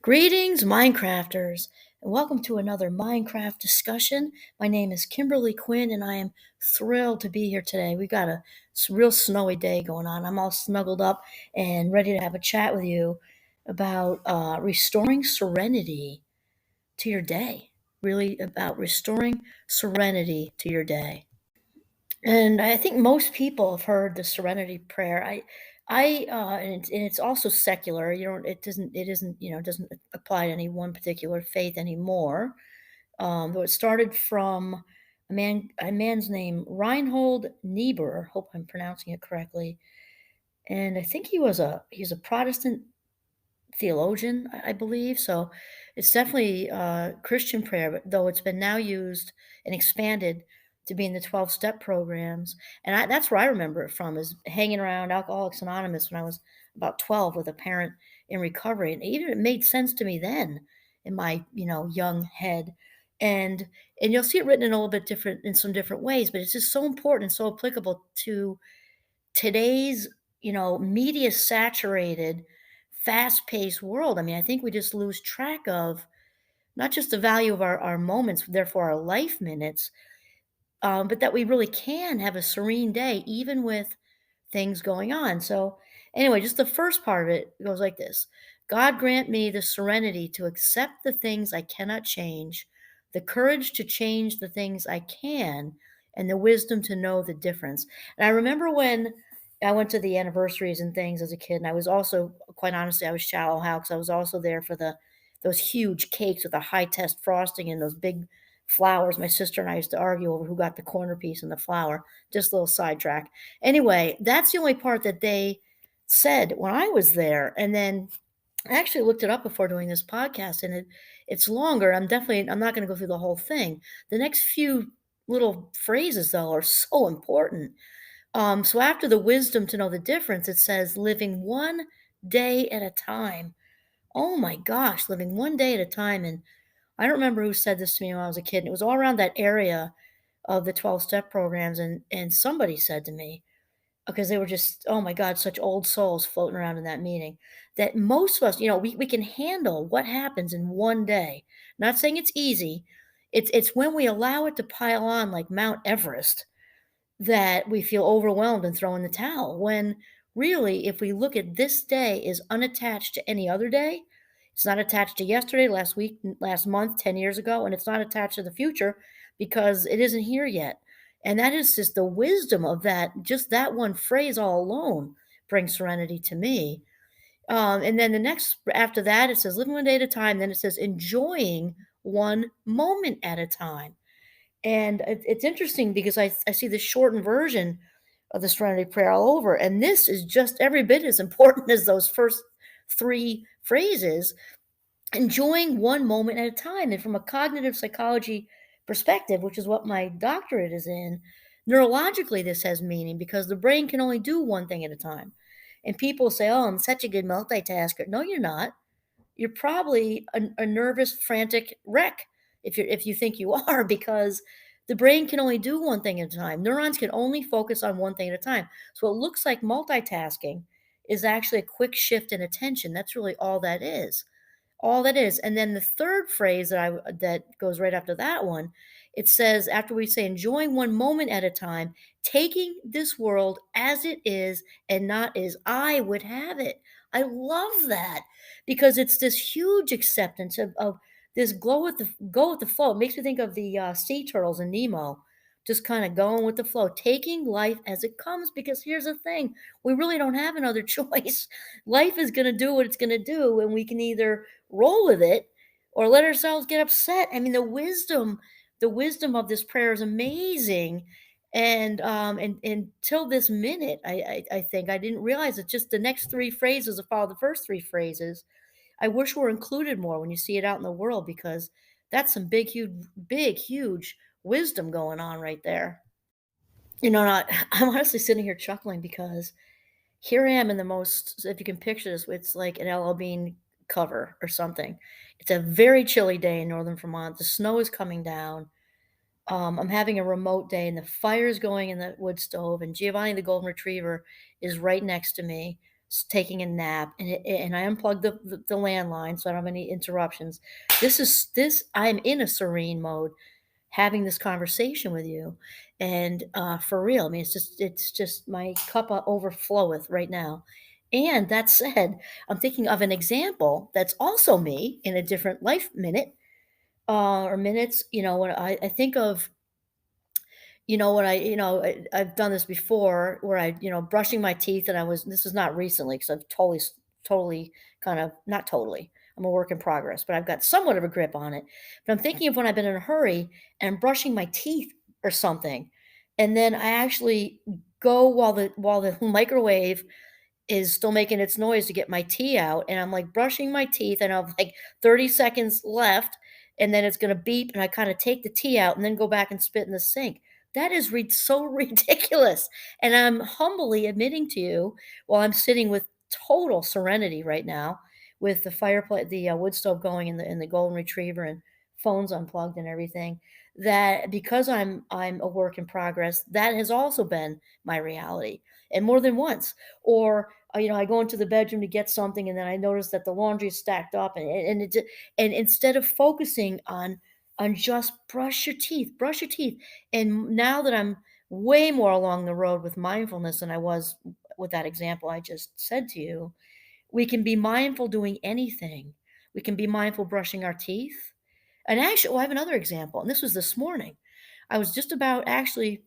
Greetings, Minecrafters, and welcome to another Minecraft discussion. My name is Kimberly Quinn, and I am thrilled to be here today. We've got a real snowy day going on. I'm all snuggled up and ready to have a chat with you about restoring serenity to your day. Really about restoring serenity to your day. And I think most people have heard the Serenity Prayer. And it's also secular. You know, it isn't, it doesn't apply to any one particular faith anymore. Though it started from a man's name, Reinhold Niebuhr. Hope I'm pronouncing it correctly. And I think he's a Protestant theologian, I believe. So it's definitely Christian prayer, but though it's been now used and expanded to be in the 12-step programs. And that's where I remember it from, is hanging around Alcoholics Anonymous when I was about 12 with a parent in recovery. And even it made sense to me then in my, young head. And you'll see it written in a little bit different in some different ways, but it's just so important and so applicable to today's, media saturated, fast paced world. I mean, I think we just lose track of not just the value of our moments, therefore our life minutes, but that we really can have a serene day, even with things going on. So, anyway, just the first part of it goes like this: God grant me the serenity to accept the things I cannot change, the courage to change the things I can, and the wisdom to know the difference. And I remember when I went to the anniversaries and things as a kid, and I was also, quite honestly, I was shallow how, because I was also there for those huge cakes with a high test frosting and those big flowers. My sister and I used to argue over who got the corner piece and the flower. Just a little sidetrack. Anyway, that's the only part that they said when I was there. And then I actually looked it up before doing this podcast, and it's longer. I'm not going to go through the whole thing. The next few little phrases though are so important. So after the wisdom to know the difference, it says living one day at a time. Oh my gosh, living one day at a time. And I don't remember who said this to me when I was a kid. And it was all around that area of the 12-step programs. And somebody said to me, because they were just, oh my God, such old souls floating around in that meeting, that most of us, we can handle what happens in one day. Not saying it's easy. It's when we allow it to pile on like Mount Everest that we feel overwhelmed and throw in the towel. When really, if we look at this day is unattached to any other day, it's not attached to yesterday, last week, last month, 10 years ago, and it's not attached to the future because it isn't here yet. And that is just the wisdom of that. Just that one phrase all alone brings serenity to me. And then the next, after that, it says living one day at a time. Then it says enjoying one moment at a time. And it's interesting because I see the shortened version of the Serenity Prayer all over, and this is just every bit as important as those first three phrases, enjoying one moment at a time. And from a cognitive psychology perspective, which is what my doctorate is in, neurologically, this has meaning because the brain can only do one thing at a time. And people say, oh, I'm such a good multitasker. No, you're not. You're probably a nervous, frantic wreck if you think you are, because the brain can only do one thing at a time. Neurons can only focus on one thing at a time. So it looks like multitasking is actually a quick shift in attention. That's really all that is. All that is. And then the third phrase that goes right after that one, it says, after we say enjoying one moment at a time, taking this world as it is and not as I would have it. I love that because it's this huge acceptance of this go with the flow. It makes me think of the sea turtles in Nemo, just kind of going with the flow, taking life as it comes. Because here's the thing, we really don't have another choice. Life is going to do what it's going to do, and we can either roll with it or let ourselves get upset. I mean, the wisdom of this prayer is amazing. And until this minute, I think I didn't realize it. Just the next three phrases that follow the first three phrases, I wish were included more when you see it out in the world, because that's some big, huge wisdom going on right there. I'm honestly sitting here chuckling because here I am in the most, if you can picture this, it's like an LL Bean cover or something. It's a very chilly day in northern Vermont. The snow is coming down. I'm having a remote day, and the fire's going in the wood stove, and Giovanni the golden retriever is right next to me, taking a nap, and I unplugged the landline so I don't have any interruptions. This I'm in a serene mode having this conversation with you, and for real, I mean, it's just my cup overfloweth right now. And that said, I'm thinking of an example that's also me in a different life minute, or minutes. When I think of, when I've done this before where brushing my teeth, and this is not recently because I've totally kind of, not totally, I'm a work in progress, but I've got somewhat of a grip on it. But I'm thinking of when I've been in a hurry and I'm brushing my teeth or something. And then I actually go while the microwave is still making its noise to get my tea out, and I'm, like, brushing my teeth, and I'm, like, 30 seconds left, and then it's gonna beep, and I kinda take the tea out and then go back and spit in the sink. That is so ridiculous, and I'm humbly admitting to you, while I'm sitting with total serenity right now, with the fireplace, the wood stove going, and the golden retriever, and phones unplugged and everything, that because I'm a work in progress, that has also been my reality, and more than once. Or I go into the bedroom to get something, and then I notice that the laundry is stacked up, and instead of focusing on just brush your teeth. And now that I'm way more along the road with mindfulness than I was with that example I just said to you, we can be mindful doing anything. We can be mindful brushing our teeth. And actually, I have another example, and this was this morning. I was just about actually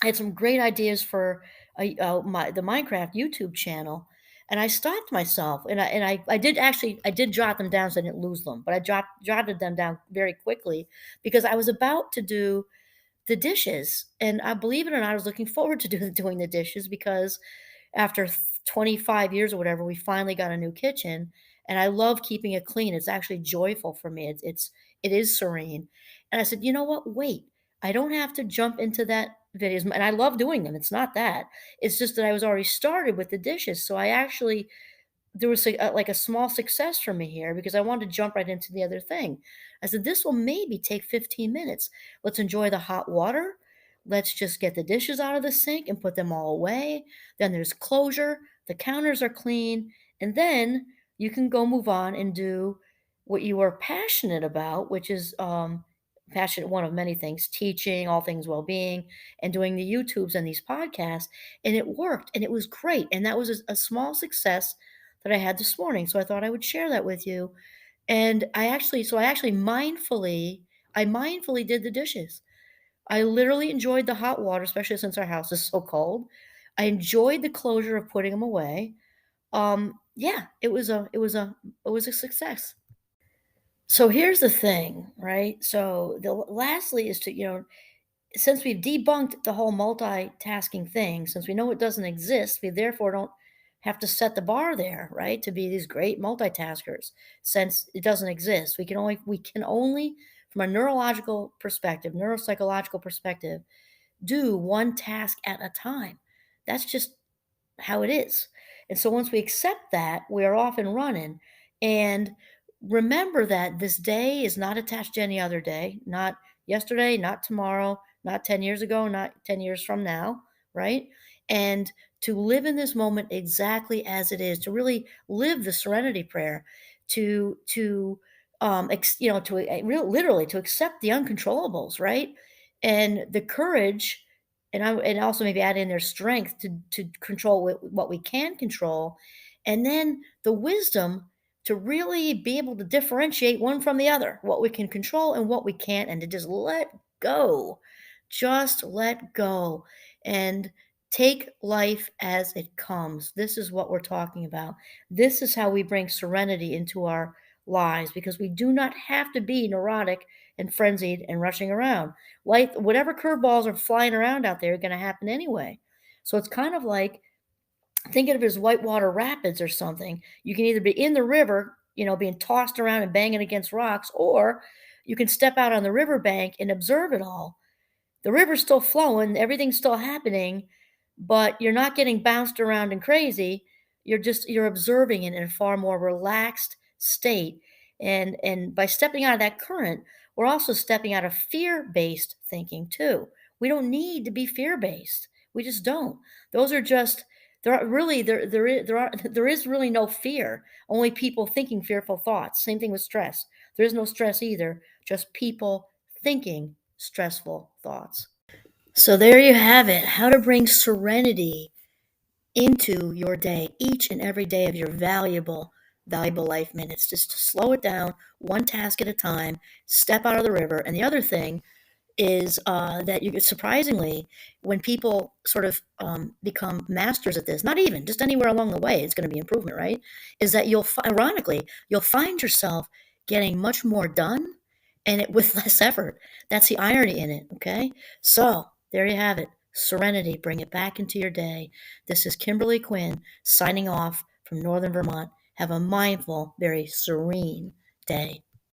I had some great ideas for the Minecraft YouTube channel, and I stopped myself, and I did jot them down so I didn't lose them, but I jotted them down very quickly because I was about to do the dishes, and I believe it or not, I was looking forward to doing the dishes because after 25 years or whatever, we finally got a new kitchen, and I love keeping it clean. It's actually joyful for me. It is serene. And I said, "You know what? Wait. I don't have to jump into that videos." And I love doing them. It's not that. It's just that I was already started with the dishes. So I actually there was like a small success for me here because I wanted to jump right into the other thing. I said, this will maybe take 15 minutes. Let's enjoy the hot water. Let's just get the dishes out of the sink and put them all away. Then there's closure. The counters are clean. And then you can go move on and do what you are passionate about, which is passionate, one of many things, teaching, all things well being, and doing the YouTubes and these podcasts. And it worked and it was great. And that was a small success that I had this morning. So I thought I would share that with you. And I actually mindfully did the dishes. I literally enjoyed the hot water, especially since our house is so cold. I enjoyed the closure of putting them away. Yeah, it was a success. So here's the thing, right? So the lastly is to, since we've debunked the whole multitasking thing, since we know it doesn't exist, we therefore don't have to set the bar there, right? To be these great multitaskers, since it doesn't exist. We can only from a neurological perspective, neuropsychological perspective, do one task at a time. That's just how it is. And so once we accept that, we are off and running. And remember that this day is not attached to any other day, not yesterday, not tomorrow, not 10 years ago, not 10 years from now, right? And to live in this moment exactly as it is, to really live the serenity prayer, literally to accept the uncontrollables, right? And the courage and also maybe add in their strength to control what we can control, and then the wisdom to really be able to differentiate one from the other, what we can control and what we can't, and to just let go. Just let go and take life as it comes. This is what we're talking about. This is how we bring serenity into our lives because we do not have to be neurotic and frenzied and rushing around. Like whatever curveballs are flying around out there are going to happen anyway. So it's kind of like think of it as whitewater rapids or something. You can either be in the river, being tossed around and banging against rocks, or you can step out on the riverbank and observe it all. The river's still flowing, everything's still happening, but you're not getting bounced around and crazy. You're observing it in a far more relaxed state. And by stepping out of that current, we're also stepping out of fear-based thinking too. We don't need to be fear-based. We just don't. Those are just There is really no fear. Only people thinking fearful thoughts. Same thing with stress. There is no stress either. Just people thinking stressful thoughts. So there you have it. How to bring serenity into your day, each and every day of your valuable life minutes. Just to slow it down, one task at a time. Step out of the river. And the other thing is that you surprisingly, when people sort of become masters at this, not even just anywhere along the way, it's going to be improvement, right? Is that ironically, you'll find yourself getting much more done and it with less effort. That's the irony in it. Okay. So there you have it. Serenity, bring it back into your day. This is Kimberly Quinn signing off from Northern Vermont. Have a mindful, very serene day.